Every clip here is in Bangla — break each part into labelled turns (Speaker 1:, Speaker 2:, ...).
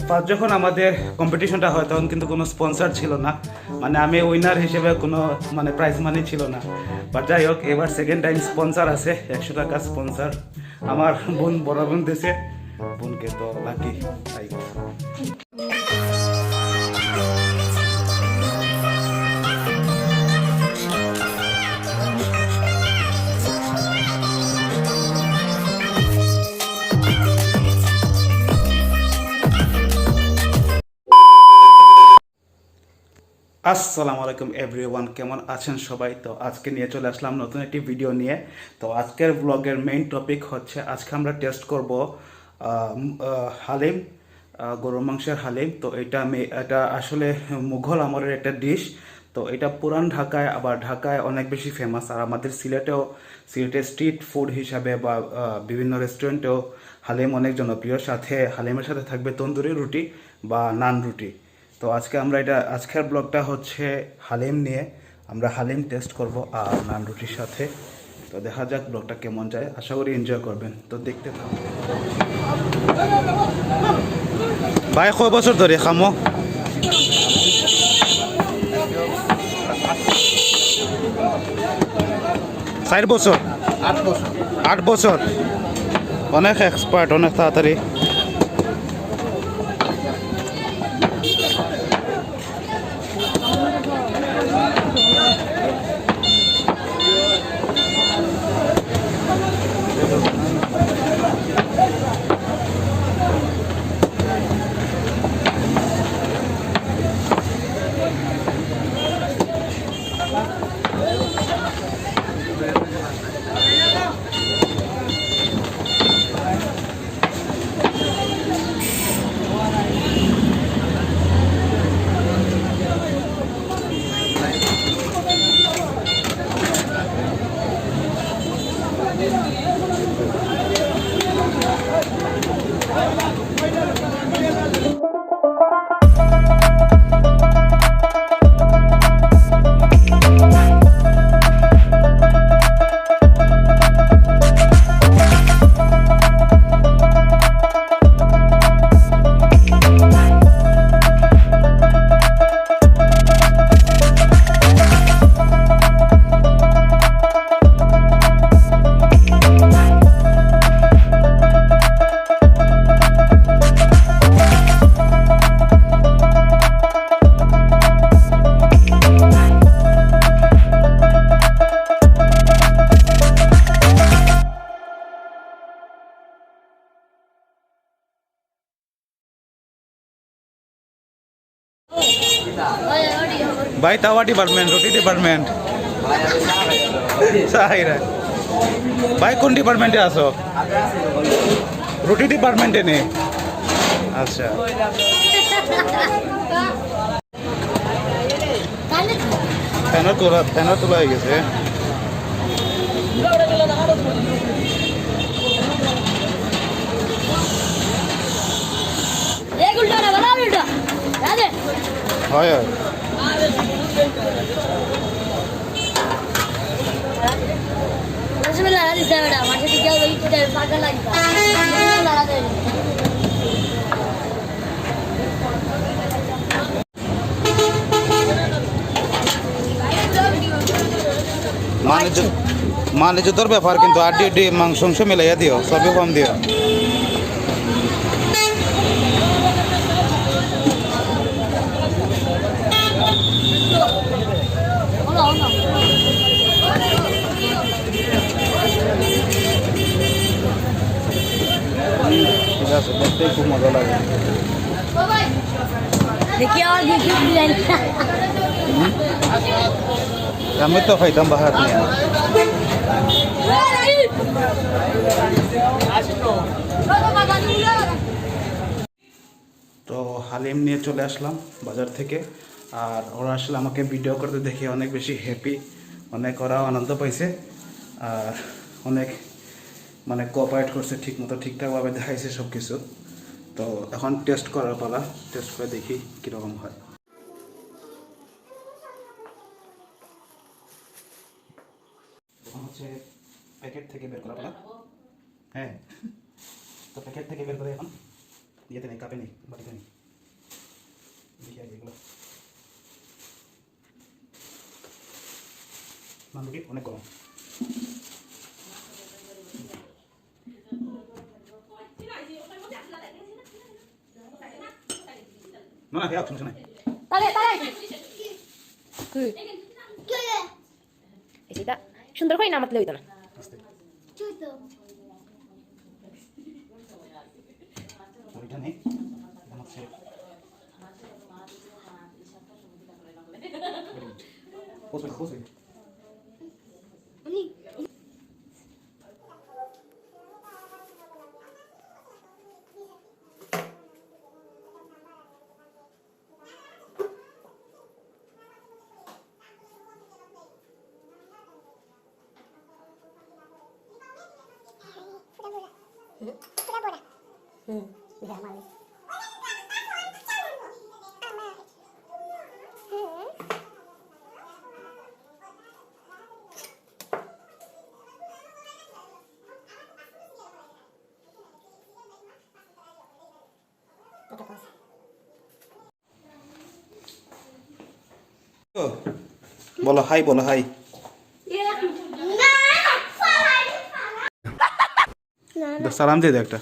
Speaker 1: ফার্স্ট যখন আমাদের কম্পিটিশনটা হয় তখন কিন্তু কোনো স্পন্সর ছিল না, মানে আমি উইনার হিসেবে কোনো মানে প্রাইজ মানি ছিল না। বাট যাই হোক, এবার সেকেন্ড টাইম স্পন্সর আছে, 100 টাকা স্পন্সর আমার বোন, বড় বোন দিয়েছে, বোনকে তো লাকি তাই। আসসালামু আলাইকুম এভরিওয়ান, কেমন আছেন সবাই? তো আজকে নিয়ে চলে আসলাম নতুন একটি ভিডিও নিয়ে। তো আজকের ব্লগের মেইন টপিক হচ্ছে, আজকে আমরা টেস্ট করব হালিম, গরুর মাংসের হালিম। তো এটা আসলে মুঘল আমলের একটা ডিশ। তো এটা পুরান ঢাকায়, আবার ঢাকায় অনেক বেশি ফেমাস, আর আমাদের সিলেটের স্ট্রিট ফুড হিসাবে বা বিভিন্ন রেস্টুরেন্টেও হালিম অনেক জনপ্রিয়। সাথে হালিমের সাথে থাকবে তন্দুরি রুটি বা নান রুটি। তো আজকের ব্লগটা হচ্ছে হালিম নিয়ে। আমরা হালিম টেস্ট করব আর নান রুটির সাথে। তো দেখা যাক ব্লগটা কেমন যায়, আশা করি এনজয় করবেন। তো দেখতে থাকুন। ভাই কয় বছর ধরে খামো? 4 বছর, 8 বছর। অনেক এক্সপার্ট, অনেক তাড়াতাড়ি। ভাই তাওয়া ডিপার্টমেন্ট, রুটি ডিপার্টমেন্ট। ভাই কোন ডিপার্টমেন্টে আছো? রুটি ডিপার্টমেন্টে নেই। আচ্ছা, ফ্যানও তোলা হয়ে গেছে। হয় হয়। মানে জুতোর ব্যাপার, কিন্তু আড্ডি মাংস মিলাইয়া দিও, সবই কম দিও। ঠিক আছে, দেখতেই খুব মজা লাগে। আমি তো খাইতাম বাহার নিয়ে। তো হালিম নিয়ে চলে আসলাম বাজার থেকে, আর ওরা আসলে আমাকে ভিডিও করতে দেখে অনেক বেশি হ্যাপি, অনেক ওরাও আনন্দ পাইছে, আর অনেক মানে কোঅপারেট করছে, ঠিকঠাকভাবে দেখাইছে সব কিছু। তো এখন টেস্ট করার পালা, টেস্ট করে দেখি কীরকম হয়। হচ্ছে প্যাকেট থেকে বের করা পালা। হ্যাঁ, তো প্যাকেট থেকে বের করে এখন ইয়েতে নেই, কাপে নেই, বাটিতে নেই। দেখি আগে এগুলো নান্দুকি অনেক গরম। না না খেয়ে সমস্যা নাই।
Speaker 2: এটা সুন্দর করে নামাতলে হইতো না।
Speaker 1: ওইটা নেই, হচ্ছে পোস্ট বলো হাই, বলো হাই। সালাম দিয়ে দাও, একটা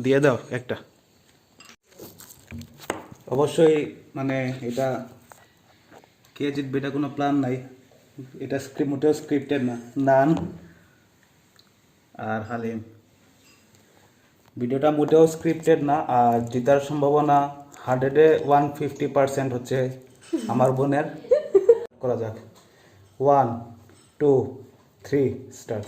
Speaker 1: দিয়ে দাও একটা। অবশ্যই মানে এটা কে জিতবে এটা কোনো প্ল্যান নাই, এটা মোটেও স্ক্রিপ্টেড না। নান আর হালিম, ভিডিওটা মোটেও স্ক্রিপ্টেড না। আর জেতার সম্ভাবনা 100-এ 150% হচ্ছে আমার বোনের। করা যাক, 1 2 3 স্টার্ট।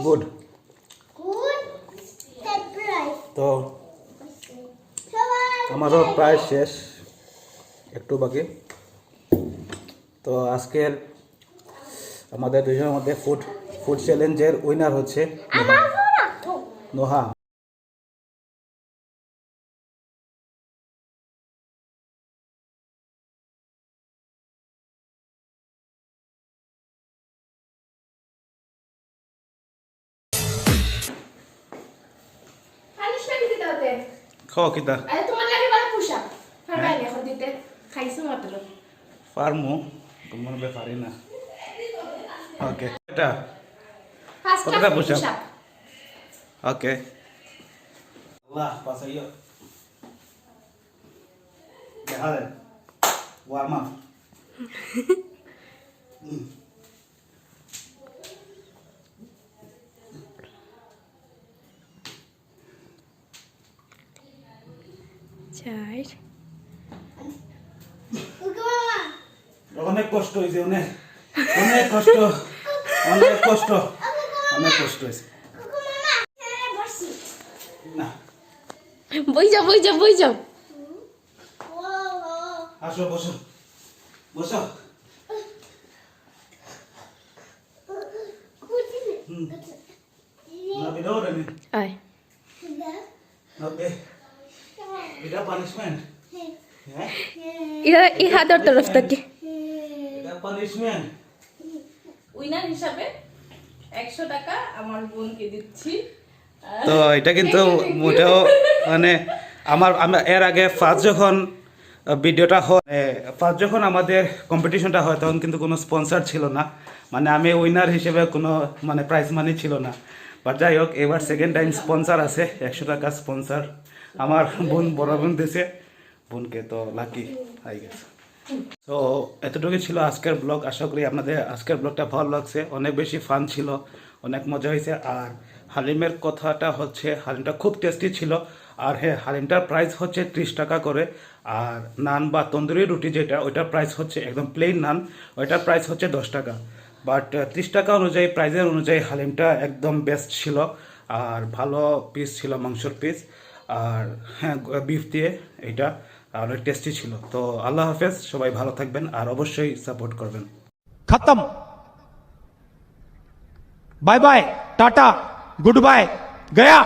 Speaker 1: গুড। তো আমারও প্রায় শেষ, একটু বাকি। তো আজকের আমাদের দুজনের মধ্যে ফুড চ্যালেঞ্জের উইনার হচ্ছে নোহা। খাও কিতা পারমু, তোমার ব্যাপারই না। ওকে, এটা
Speaker 2: First
Speaker 1: কতটা
Speaker 2: push
Speaker 1: পুশ
Speaker 2: up.
Speaker 1: আপ? ওকে আল্লাহ পাসাইও দেখালেন ওয়ার্ম আপ
Speaker 2: চার
Speaker 1: অনেক কষ্ট হয়েছে অনেক অনেক কষ্ট অনেক কষ্ট অনেক কষ্ট হয়েছে না
Speaker 2: বই যাও
Speaker 1: আসো বসো বসো না বিদাও রে
Speaker 2: আয়
Speaker 1: ওকে এটা পানিশমেন্ট হ্যাঁ
Speaker 2: ইহাদের তরফ থেকে
Speaker 1: এটা পানিশমেন্ট
Speaker 3: উইনার হিসাবে 100 টাকা আমার বোনকে দিচ্ছি।
Speaker 1: তো এটা কিন্তু মোটেও মানে আমার এর আগে ফার্স্ট যখন ভিডিওটা হয় ফার্স্ট যখন আমাদের কম্পিটিশনটা হয় তখন কিন্তু কোনো স্পন্সর ছিল না, মানে আমি উইনার হিসেবে কোনো মানে প্রাইজ মানি ছিল না। বাট যাই হোক এবার সেকেন্ড টাইম স্পন্সর আছে, 100 টাকা স্পন্সর আমার বোন বড় বোন দিয়েছে বোনকে, তো লাকি আই গেছে। তো এতটুকু ছিল আজকের ব্লগ। আশা করি আপনাদের আজকের ব্লগটা ভালো লাগছে, অনেক বেশি ফান ছিল, অনেক মজা হয়েছে। আর হালিমের কথাটা হচ্ছে হালিমটা খুব টেস্টি ছিল। আর হ্যাঁ, হালিমটার প্রাইস হচ্ছে 30 টাকা করে। আর নান বা তন্দুরি রুটি যেটা ওইটার প্রাইস হচ্ছে একদম প্লেন নান, ওইটার প্রাইস হচ্ছে 10 টাকা। বাট 30 টাকা অনুযায়ী প্রাইসের অনুযায়ী হালিমটা একদম বেস্ট ছিল। আর ভালো পিস ছিল, মাংসর পিস। আর হ্যাঁ, বিফ দিয়ে এটা আর অনেক টেস্টি ছিল। তো আল্লাহ হাফেজ, সবাই ভালো থাকবেন আর অবশ্যই সাপোর্ট করবেন।
Speaker 4: खत्म bye bye tata goodbye गया।